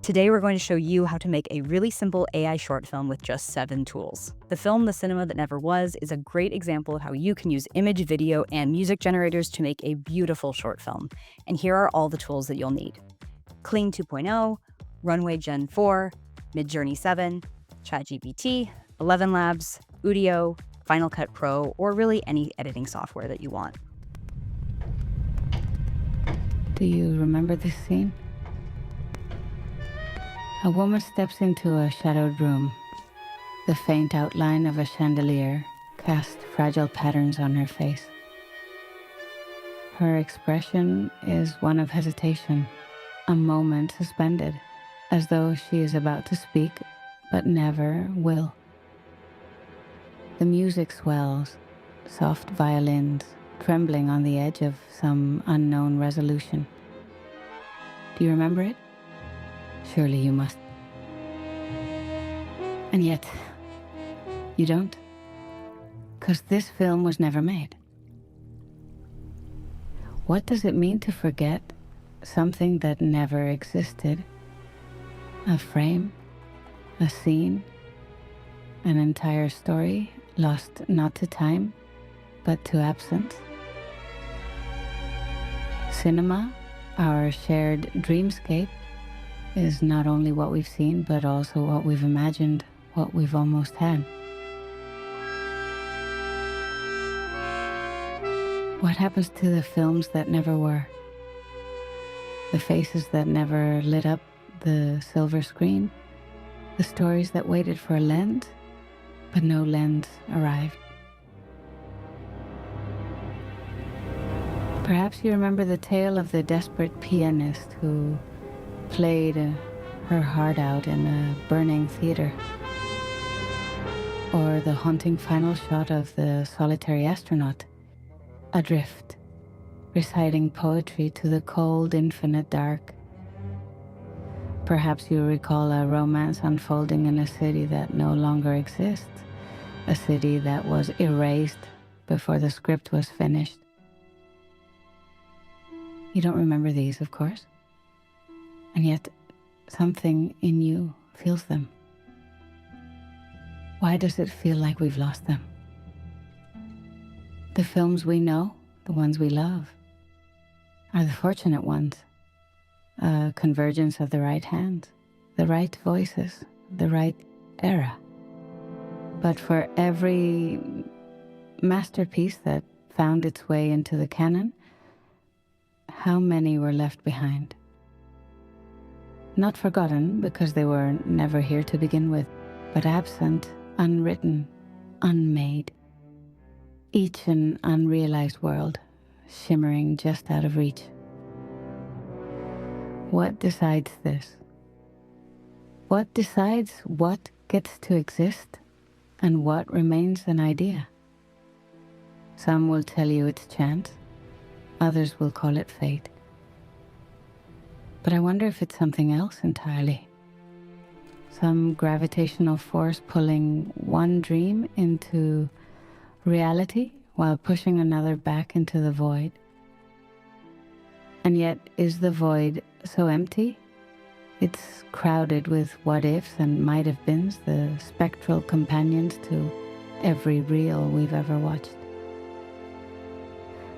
Today, we're going to show you how to make a really simple AI short film with just 7 tools. The film, The Cinema That Never Was, is a great example of how you can use image, video, and music generators to make a beautiful short film. And here are all the tools that you'll need. Clean 2.0, Runway Gen 4, Midjourney 7, ChatGPT, 11 Labs, Udio, Final Cut Pro, or really any editing software that you want. Do you remember this scene? A woman steps into a shadowed room. The faint outline of a chandelier casts fragile patterns on her face. Her expression is one of hesitation, a moment suspended, as though she is about to speak, but never will. The music swells, soft violins trembling on the edge of some unknown resolution. Do you remember it? Surely you must. And yet, you don't. Because this film was never made. What does it mean to forget something that never existed? A frame, a scene, an entire story lost not to time, but to absence. Cinema, our shared dreamscape, is not only what we've seen, but also what we've imagined, what we've almost had. What happens to the films that never were? The faces that never lit up the silver screen? The stories that waited for a lens, but no lens arrived? Perhaps you remember the tale of the desperate pianist who played her heart out in a burning theater, or the haunting final shot of the solitary astronaut, adrift, reciting poetry to the cold, infinite dark. Perhaps you recall a romance unfolding in a city that no longer exists, a city that was erased before the script was finished. You don't remember these, of course. And yet, something in you feels them. Why does it feel like we've lost them? The films we know, the ones we love, are the fortunate ones. A convergence of the right hands, the right voices, the right era. But for every masterpiece that found its way into the canon, how many were left behind? Not forgotten because they were never here to begin with, but absent, unwritten, unmade. Each an unrealized world, shimmering just out of reach. What decides this? What decides what gets to exist and what remains an idea? Some will tell you it's chance, others will call it fate. But I wonder if it's something else entirely. Some gravitational force pulling one dream into reality while pushing another back into the void. And yet, is the void so empty? It's crowded with what-ifs and might-have-beens, the spectral companions to every reel we've ever watched.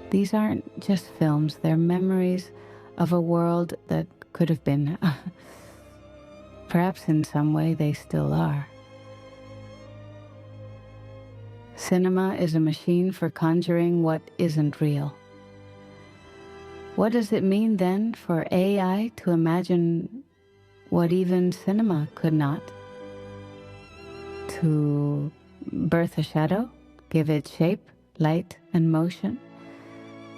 These aren't just films, they're memories of a world that could have been. Perhaps in some way they still are. Cinema is a machine for conjuring what isn't real. What does it mean then for AI to imagine what even cinema could not? To birth a shadow, give it shape, light, and motion,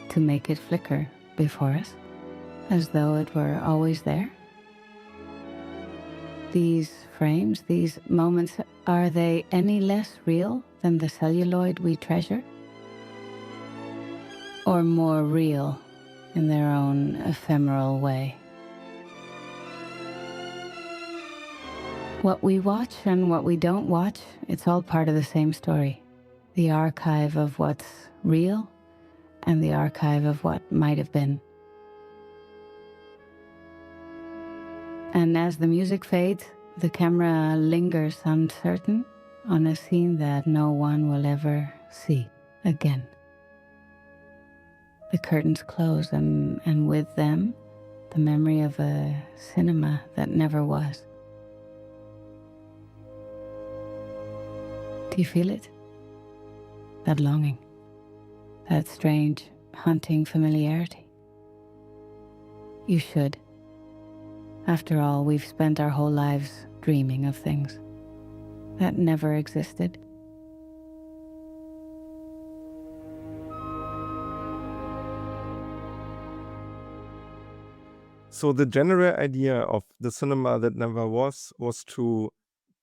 to make it flicker before us, as though it were always there? These frames, these moments, are they any less real than the celluloid we treasure? Or more real in their own ephemeral way? What we watch and what we don't watch, it's all part of the same story. The archive of what's real and the archive of what might have been. And And as the music fades, the camera lingers uncertain on a scene that no one will ever see again. The curtains close, and with them, the memory of a cinema that never was. Do you feel it? That longing, that strange, haunting familiarity. You should. After all, we've spent our whole lives dreaming of things that never existed. So the general idea of the cinema that never was to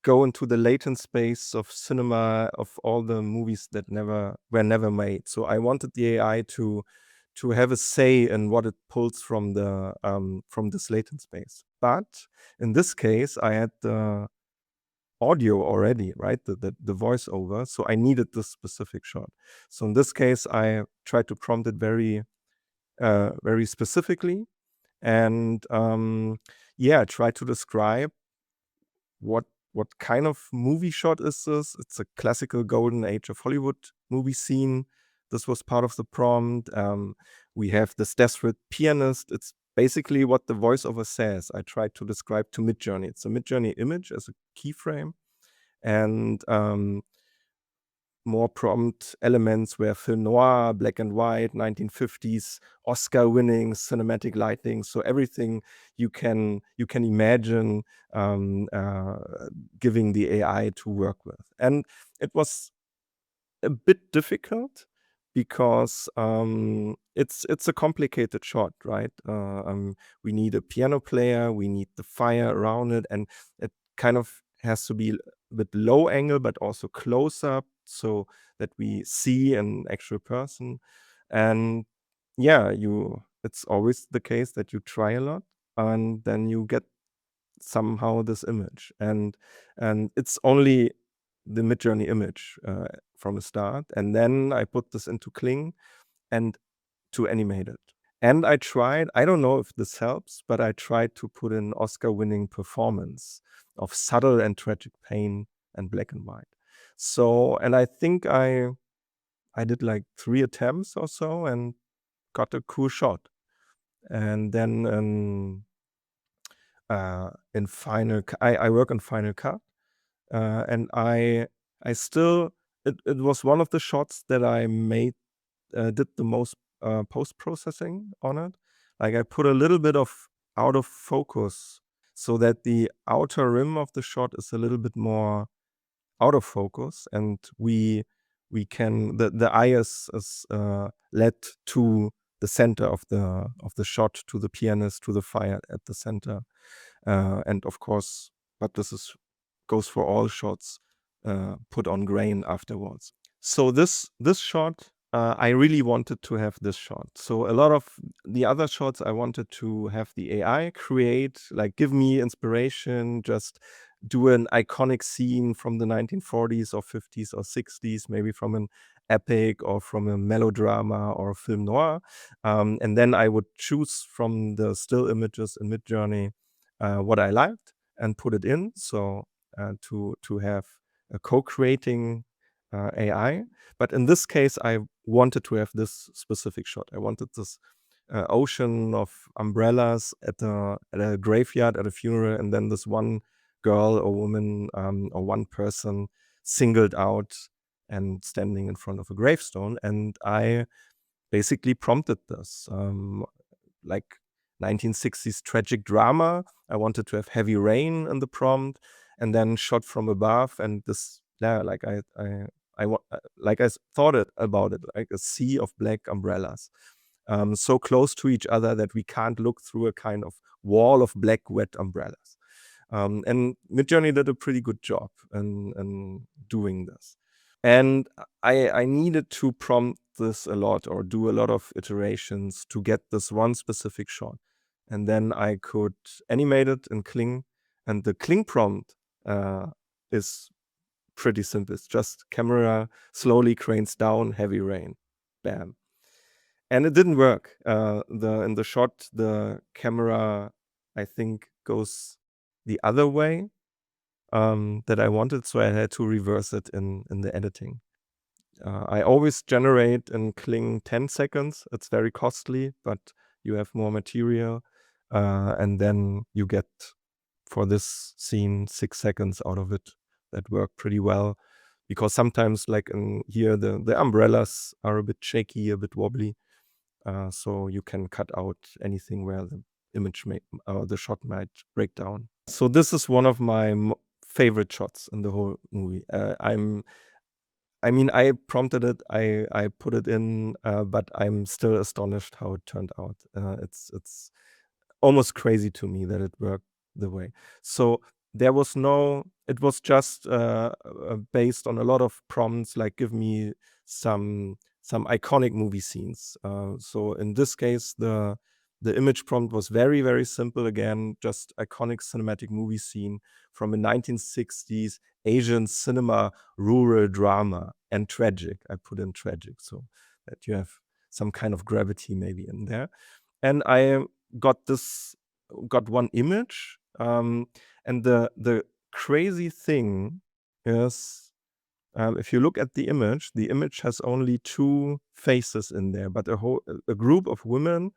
go into the latent space of cinema, of all the movies that were never made. So I wanted the AI to have a say in what it pulls from this latent space. But in this case, I had the audio already, right? The voiceover. So I needed this specific shot. So in this case, I tried to prompt it very specifically, and try to describe what kind of movie shot is this. It's a classical golden age of Hollywood movie scene. This was part of the prompt. We have this desperate pianist. It's basically what the voiceover says. I tried to describe to Midjourney. It's a Midjourney image as a keyframe, and more prompt elements were film noir, black and white, 1950s, Oscar-winning cinematic lighting. So everything you can imagine giving the AI to work with. And it was a bit difficult because it's a complicated shot, right? We need a piano player, we need the fire around it, and it kind of has to be a bit low angle, but also close up, so that we see an actual person. And it's always the case that you try a lot, and then you get somehow this image, and it's only the Midjourney image from the start, and then I put this into Kling and to animate it. And I don't know if this helps, but I tried to put an Oscar-winning performance of subtle and tragic pain and black and white. So, and I think I did like 3 attempts or so and got a cool shot. And then in Final Cut, I work in Final Cut, and I still, it was one of the shots that I did the most post-processing on it. Like I put a little bit of out of focus so that the outer rim of the shot is a little bit more out of focus, and we can, the eye is led to the center of the shot, to the pianist, to the fire at the center, and of course, but this goes for all shots, put on grain afterwards. So this shot, I really wanted to have this shot. So a lot of the other shots I wanted to have the AI create, like give me inspiration, just do an iconic scene from the 1940s or 50s or 60s, maybe from an epic or from a melodrama or a film noir. And then I would choose from the still images in Midjourney what I liked and put it in. So to have a co-creating AI. But in this case, I wanted to have this specific shot. I wanted this ocean of umbrellas at a graveyard, at a funeral, and then this one girl or woman or one person singled out and standing in front of a gravestone. And I basically prompted this, like 1960s tragic drama. I wanted to have heavy rain in the prompt, and then shot from above, and this, like I thought about it, like a sea of black umbrellas, so close to each other that we can't look through a kind of wall of black wet umbrellas. And Midjourney did a pretty good job in doing this. And I needed to prompt this a lot, or do a lot of iterations to get this one specific shot. And then I could animate it in Kling. And the Kling prompt is pretty simple. It's just camera slowly cranes down, heavy rain, bam. And it didn't work. In the shot, the camera, I think, goes the other way that I wanted, so I had to reverse it in the editing. I always generate in Kling 10 seconds. It's very costly, but you have more material, and then you get, for this scene, 6 seconds out of it. That worked pretty well, because sometimes, like in here, the umbrellas are a bit shaky, a bit wobbly, so you can cut out anything where the image the shot might break down. So this is one of my favorite shots in the whole movie. I mean, I prompted it, I put it in, but I'm still astonished how it turned out. It's almost crazy to me that it worked the way. So there was it was just based on a lot of prompts, like give me some iconic movie scenes. So in this case, the image prompt was very, very simple. Again, just iconic cinematic movie scene from a 1960s Asian cinema rural drama, and tragic. I put in tragic so that you have some kind of gravity maybe in there. And I got one image, and the crazy thing is, if you look at the image has only 2 faces in there, but a group of women,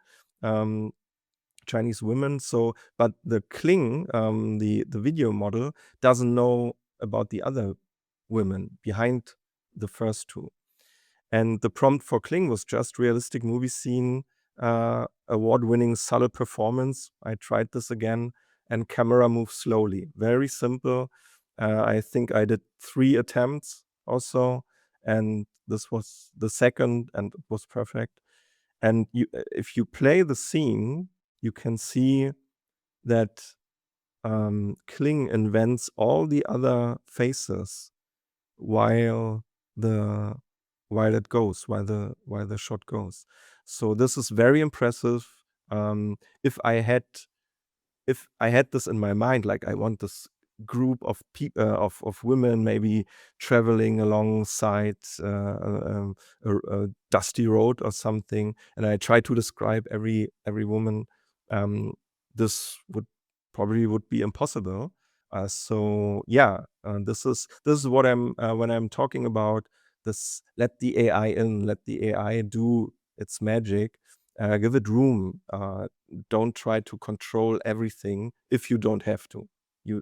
Chinese women. So, but the Kling, the video model, doesn't know about the other women behind the first 2. And the prompt for Kling was just realistic movie scene, award-winning solid performance. I tried this again, and camera moves slowly. Very simple. I think I did 3 attempts also, and this was the second, and it was perfect. And if you play the scene, you can see that Kling invents all the other faces while it goes, while the shot goes. So this is very impressive. If I had this in my mind, like I want this group of of women maybe traveling alongside a dusty road or something, and I try to describe every woman, this would be impossible. So yeah, this is what I'm when I'm talking about this. Let the AI in, let the AI do its magic. Give it room. Don't try to control everything if you don't have to. You,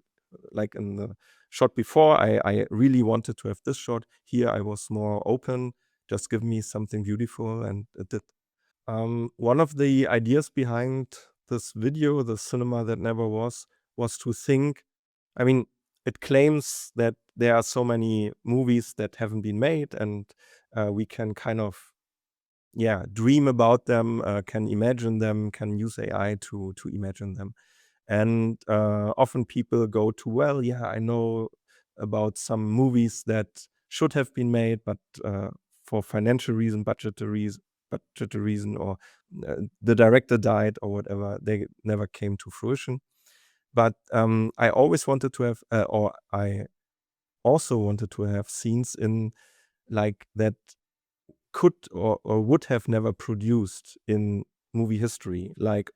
like in the shot before, I really wanted to have this shot. Here I was more open. Just give me something beautiful, and it did. One of the ideas behind this video, the cinema that never was to think. I mean, it claims that there are so many movies that haven't been made, and we can kind of dream about them, can imagine them, can use AI to imagine them. And often people go to, well, yeah, I know about some movies that should have been made, but for financial reason, budgetary reason, or the director died or whatever, they never came to fruition. But I always wanted to have, or I also wanted to have scenes in like that could or would have never produced in movie history, like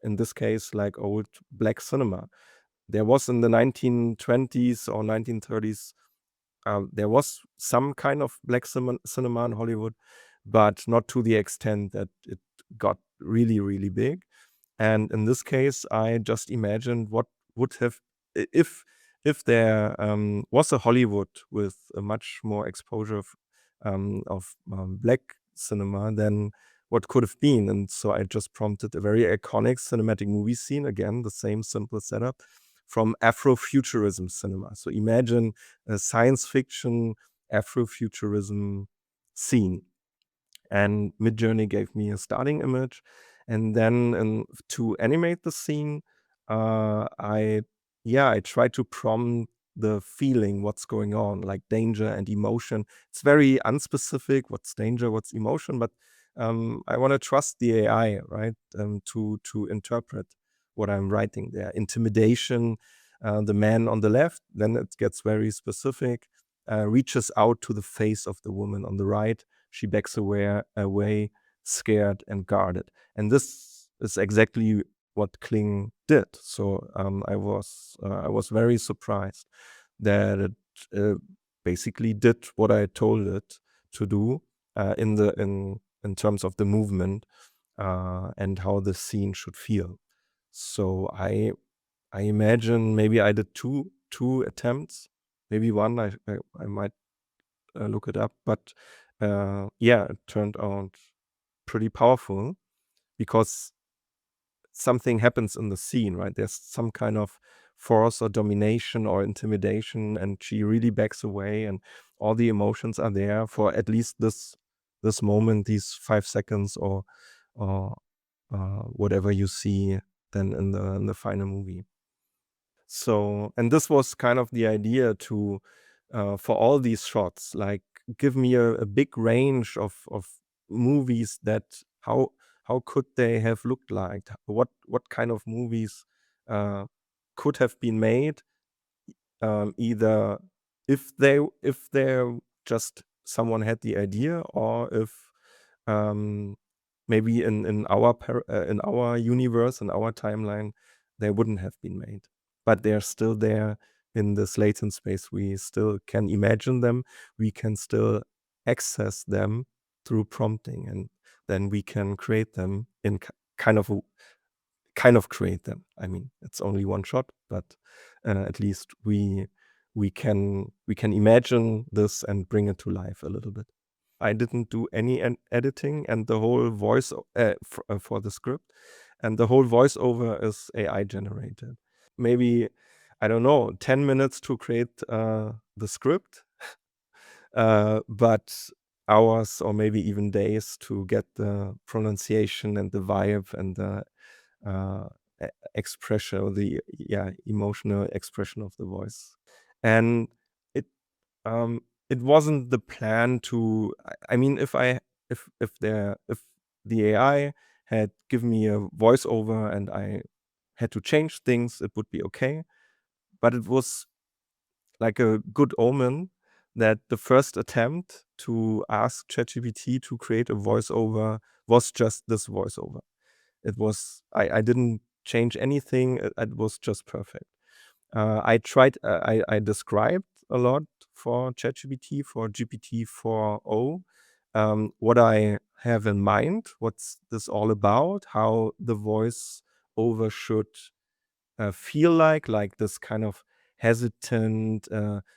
in this case, like old black cinema. There was in the 1920s or 1930s, there was some kind of black cinema in Hollywood, but not to the extent that it got really, really big. And in this case, I just imagined what would have, if there was a Hollywood with a much more exposure of black cinema, then what could have been. And so I just prompted a very iconic cinematic movie scene, again, the same simple setup, from Afrofuturism cinema. So imagine a science fiction Afrofuturism scene. And Midjourney gave me a starting image, and then to animate the scene, I tried to prompt the feeling, what's going on, like danger and emotion. It's very unspecific, what's danger, what's emotion, but I want to trust the AI, right, to interpret what I'm writing there. Intimidation, the man on the left, then it gets very specific, reaches out to the face of the woman on the right. She backs away, scared and guarded. And this is exactly what Kling did. So I was very surprised that it basically did what I told it to do in terms of the movement and how the scene should feel. So I imagine maybe I did two attempts, maybe one. I might look it up, but yeah, it turned out pretty powerful because something happens in the scene, right? There's some kind of force or domination or intimidation, and she really backs away, and all the emotions are there for at least this moment, these 5 seconds, or whatever you see then in the final movie. So, and this was kind of the idea to for all these shots, like give me a big range of movies that how could they have looked like? What kind of movies could have been made? Either if they just someone had the idea, or if maybe in our universe, in our timeline, they wouldn't have been made, but they're still there in this latent space. We still can imagine them. We can still access them through prompting, and then we can create them in kind of create them. I mean, it's only one shot, but at least we can imagine this and bring it to life a little bit. I didn't do any editing, and the whole voice for the script, and the whole voiceover is AI generated. Maybe, I don't know, 10 minutes to create the script, but hours or maybe even days to get the pronunciation and the vibe and the expression, or the emotional expression of the voice. And it it wasn't the plan to. I mean, if the AI had given me a voiceover and I had to change things, it would be okay. But it was like a good omen that the first attempt to ask ChatGPT to create a voiceover was just this voiceover. It was I didn't change anything. It was just perfect. I tried. I described a lot for ChatGPT, for GPT-4o, what I have in mind, what's this all about, how the voice over should feel like this kind of hesitant,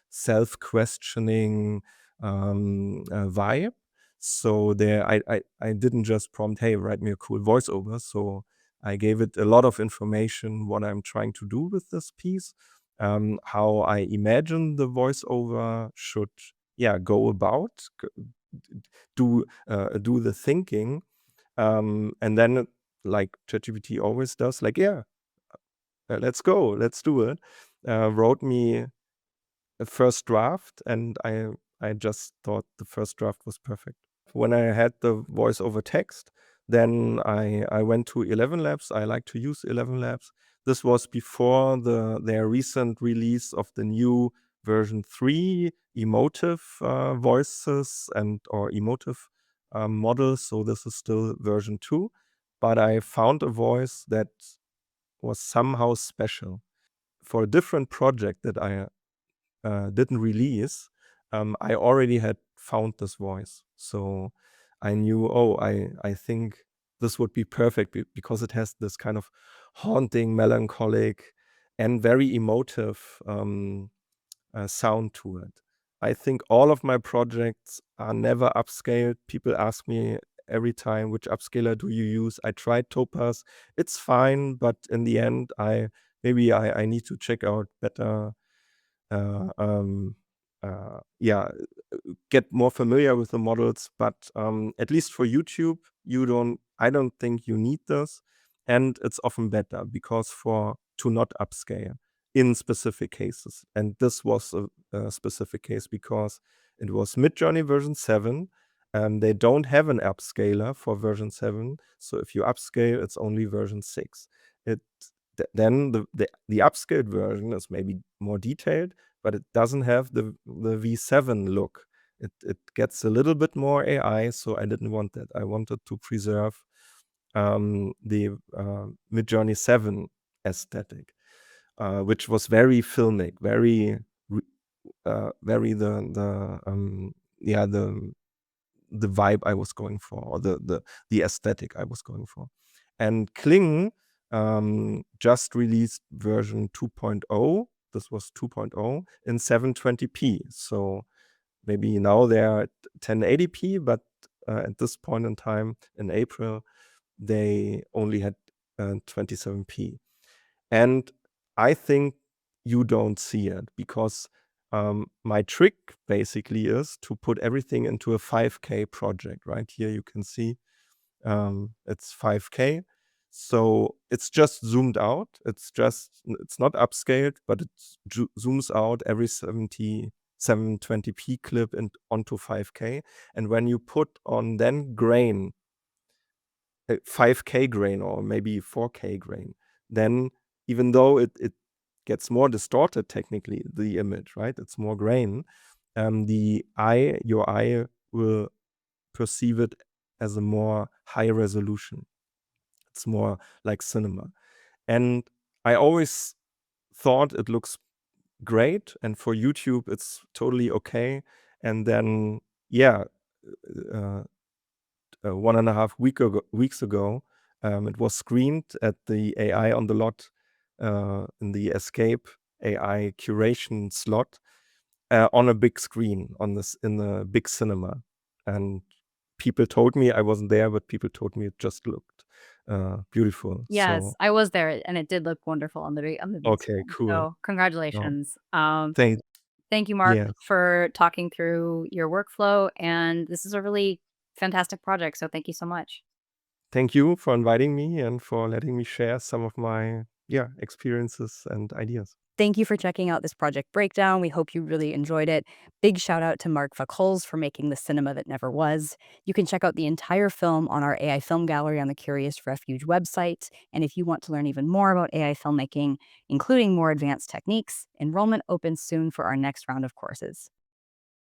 self-questioning vibe. So there, I didn't just prompt, "Hey, write me a cool voiceover." So I gave it a lot of information, what I'm trying to do with this piece, how I imagine the voiceover should, go about, do the thinking, and then, like ChatGPT always does, like, let's go, let's do it. Wrote me a first draft, and I just thought the first draft was perfect. When I had the voice over text, then I went to 11 Labs. I like to use 11 Labs. This was before their recent release of the new version 3 emotive voices or emotive models. So this is still version 2. But I found a voice that was somehow special. For a different project that I didn't release, I already had found this voice. So I knew, I think this would be perfect because it has this kind of haunting, melancholic, and very emotive sound to it. I think all of my projects are never upscaled. People ask me every time, which upscaler do you use? I tried Topaz. It's fine, but in the end, I need to check out better get more familiar with the models. But at least for YouTube, I don't think you need this, and it's often better because to not upscale in specific cases. And this was a specific case because it was Midjourney version 7. They don't have an upscaler for version 7, so if you upscale, it's only version 6. Then the upscaled version is maybe more detailed, but it doesn't have the V7 look. It gets a little bit more AI, so I didn't want that. I wanted to preserve the Midjourney 7 aesthetic, which was very filmic, very very the vibe I was going for, or the aesthetic I was going for. And Kling just released version 2.0. This was 2.0 in 720p. So maybe now they're at 1080p, but at this point in time in April, they only had 27p. And I think you don't see it because my trick basically is to put everything into a 5K project. Right here you can see it's 5K. So it's just zoomed out. It's not upscaled, but it zooms out every 720p clip onto 5K. And when you put on then grain, 5K grain or maybe 4K grain, then even though it gets more distorted technically, the image, right? It's more grain. Your eye will perceive it as a more high resolution. It's more like cinema. And I always thought it looks great, and for YouTube it's totally okay. And then, yeah, 1.5 weeks ago, it was screened at the AI on the lot in the Escape AI curation slot on a big screen in the big cinema. And people told me, I wasn't there, but people told me it just looked beautiful. Yes, So I was there, and it did look wonderful on the big okay, screen. cool. So congratulations. Thank Thank you, Mark, Yes. for talking through your workflow. And this is a really fantastic project. So thank you so much. Thank you for inviting me and for letting me share some of my experiences and ideas. Thank you for checking out this project breakdown. We hope you really enjoyed it. Big shout out to Mark Wachholz for making the cinema that never was. You can check out the entire film on our AI film gallery on the Curious Refuge website. And if you want to learn even more about AI filmmaking, including more advanced techniques, enrollment opens soon for our next round of courses.